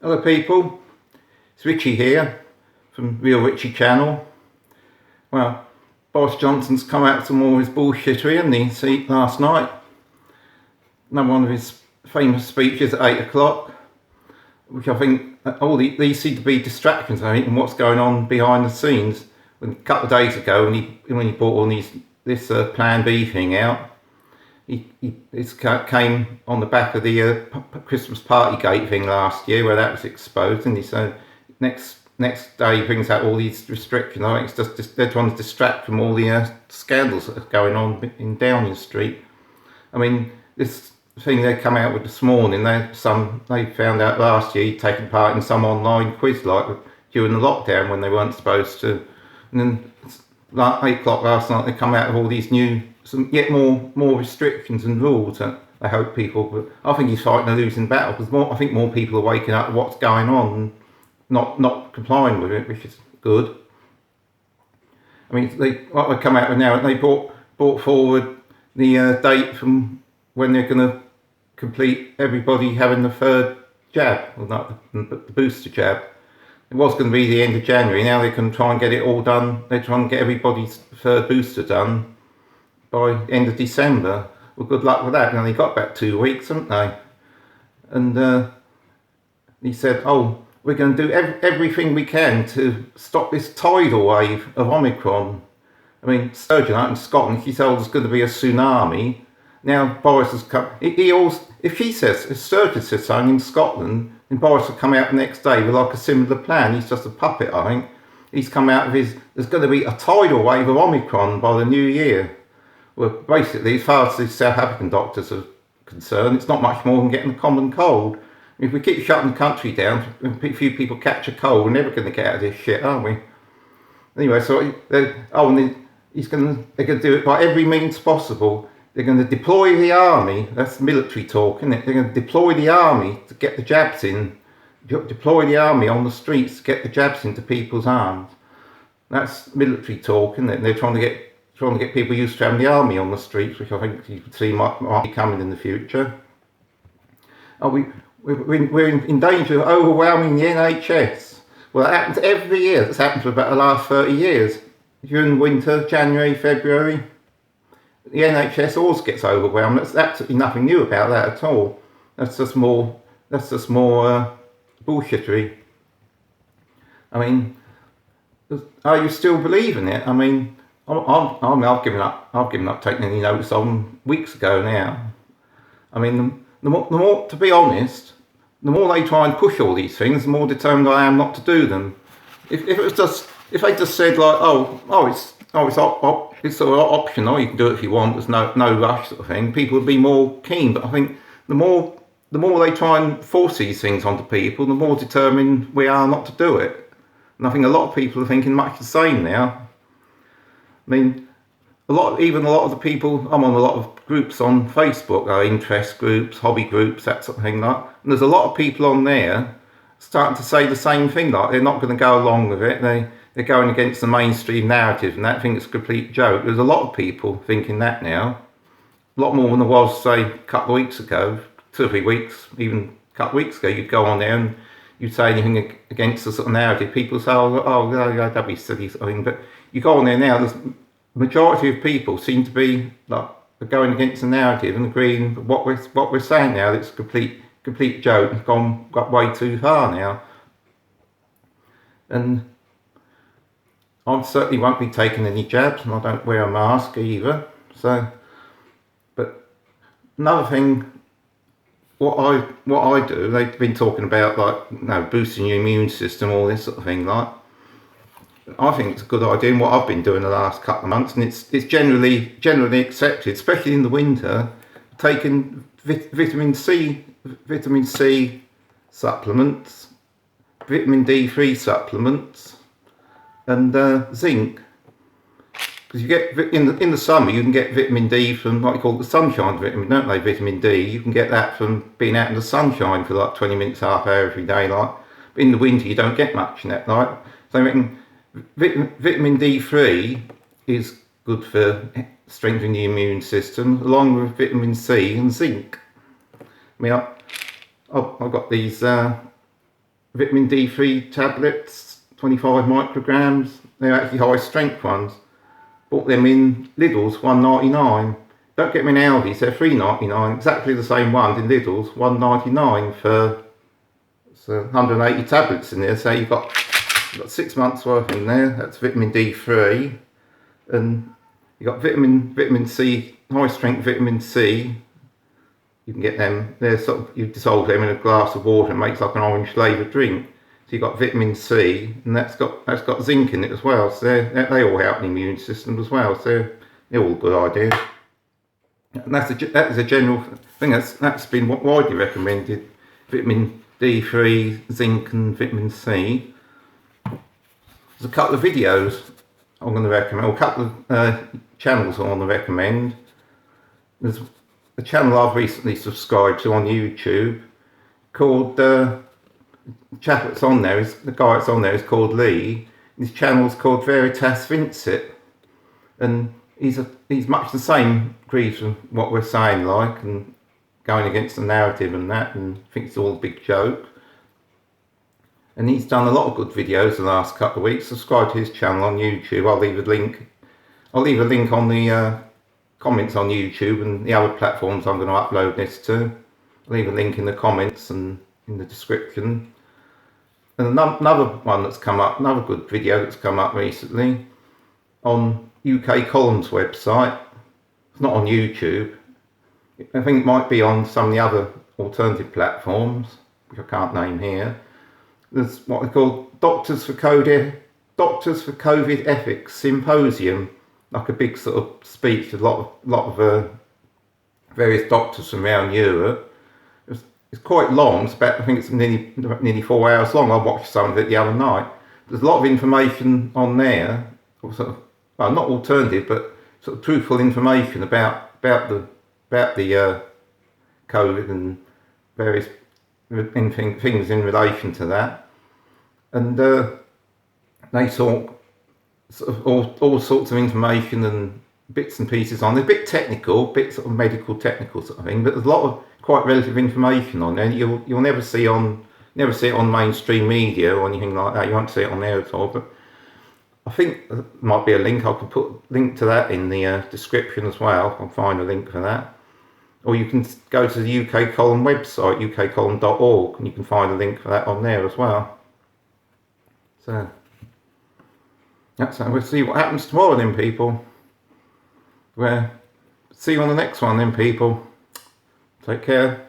Hello people, it's Richie here from Real Richie channel. Well, Boris Johnson's come out with some more of his bullshittery, hasn't he? See, last night, another one of his famous speeches at 8 o'clock, which I think all these seem to be distractions, I think, and what's going on behind the scenes. A couple of days ago, when he brought all this Plan B thing out, it came on the back of the Christmas party gate thing last year, where that was exposed, and so next day he brings out all these restrictions. I think it's just they're trying to distract from all the scandals that are going on in Downing Street. I mean, this thing they come out with this morning, they found out last year he'd taken part in some online quiz like during the lockdown when they weren't supposed to, and then like 8 o'clock last night they come out with all these new yet more restrictions and rules that I hope people. But I think he's fighting a losing battle because I think more people are waking up to what's going on and not complying with it, which is good. I mean, what they come out with now, they brought forward the date from when they're going to complete everybody having the third jab, or not the booster jab. It was going to be the end of January. Now they can try and get it all done. They're trying to get everybody's third booster done by end of December. Well, good luck with that. Now they've got about 2 weeks, haven't they? And he said, "Oh, we're going to do everything we can to stop this tidal wave of Omicron." I mean, Sturgeon out in Scotland, she told us there's going to be a tsunami. Now Boris has come. If Sturgeon says something in Scotland, then Boris will come out the next day with like a similar plan. He's just a puppet, I think. He's come out with there's going to be a tidal wave of Omicron by the new year. Well, basically, as far as the South African doctors are concerned, it's not much more than getting a common cold. If we keep shutting the country down, and a few people catch a cold, we're never going to get out of this shit, are we? Anyway, so they're going to do it by every means possible. They're going to deploy the army. That's military talk, isn't it? They're going to deploy the army to get the jabs in. Deploy the army on the streets to get the jabs into people's arms. That's military talk, isn't it? And they're trying to get people used to having the army on the streets, which I think you could see might be coming in the future. We're in danger of overwhelming the NHS. Well, that happens every year. That's happened for about the last 30 years. During winter, January, February, the NHS always gets overwhelmed. That's absolutely nothing new about that at all. That's just more bullshittery. I mean, are you still believing it? I mean, I've given up taking any notice of them weeks ago now. I mean, the more, to be honest, the more they try and push all these things, the more determined I am not to do them. If they just said like, it's sort of optional, you can do it if you want, there's no rush sort of thing, people would be more keen. But I think the more they try and force these things onto people, the more determined we are not to do it. And I think a lot of people are thinking much the same now. I mean, a lot of the people, I'm on a lot of groups on Facebook, interest groups, hobby groups, that sort of thing, like, and there's a lot of people on there starting to say the same thing, like they're not going to go along with it, they're going against the mainstream narrative, and that thing is a complete joke. There's a lot of people thinking that now, a lot more than there was, say, a couple of weeks ago, 2 or 3 weeks, even a couple of weeks ago. You'd go on there and you'd say anything against the sort of narrative, people say, that'd be silly sort of thing. But you go on there now, there's majority of people seem to be like going against the narrative and agreeing with what we're saying now. It's a complete joke. It's got way too far now. And I certainly won't be taking any jabs, and I don't wear a mask either. So, but another thing, what I do, they've been talking about like boosting your immune system, all this sort of thing. Like, I think it's a good idea, and what I've been doing the last couple of months, and it's generally accepted, especially in the winter, taking vitamin C supplements, vitamin D3 supplements, and zinc. Because you get in the summer, you can get vitamin D from what you call the sunshine vitamin, don't they? Vitamin D, you can get that from being out in the sunshine for like 20 minutes, half hour every day. Like, but in the winter, you don't get much in that. Like, so I reckon vitamin D3 is good for strengthening the immune system, along with vitamin C and zinc. I mean, I've got these vitamin D3 tablets, 25 micrograms. They're actually high strength ones. Bought them in Lidl's, $1.99. Don't get them in Aldi's, they're $3.99. Exactly the same ones in Lidl's, $1.99 for 180 tablets in there. So you've got 6 months worth in there. That's vitamin D3, and you got vitamin C, high strength vitamin C. You can get them. They're you dissolve them in a glass of water and it makes like an orange flavoured drink. So you've got vitamin C, and that's got zinc in it as well. So they all help the immune system as well. So they're all good ideas. And that is a general thing that's been widely recommended. Vitamin D3, zinc, and vitamin C. There's a couple of videos I'm going to recommend, or a couple of channels I want to recommend. There's a channel I've recently subscribed to on YouTube called the guy that's on there is called Lee. His channel's called Veritas Vincit, and he's much the same, agrees with what we're saying, like, and going against the narrative and that, and thinks it's all a big joke. And he's done a lot of good videos the last couple of weeks. Subscribe to his channel on YouTube. I'll leave a link on the comments on YouTube and the other platforms I'm going to upload this to. I'll leave a link in the comments and in the description. And another one that's come up, another good video that's come up recently on UK Columns website. It's not on YouTube. I think it might be on some of the other alternative platforms, which I can't name here. There's what they call Doctors for COVID Ethics Symposium, like a big sort of speech with a lot of various doctors from around Europe. It's quite long. I think it's nearly 4 hours long. I watched some of it the other night. There's a lot of information on there, well, not alternative, but sort of truthful information about the COVID and various things in relation to that. And they talk sort of all sorts of information and bits and pieces on. They're a bit technical, bit sort of medical technical sort of thing, but there's a lot of quite relative information on there. You'll never see it on mainstream media or anything like that. You won't see it on there at all. But I think there might be a link. I could put a link to that in the description as well. I'll find a link for that. Or you can go to the UK Column website, ukcolumn.org, and you can find a link for that on there as well. So that's how we'll see what happens tomorrow then, people. See you on the next one then, people. Take care.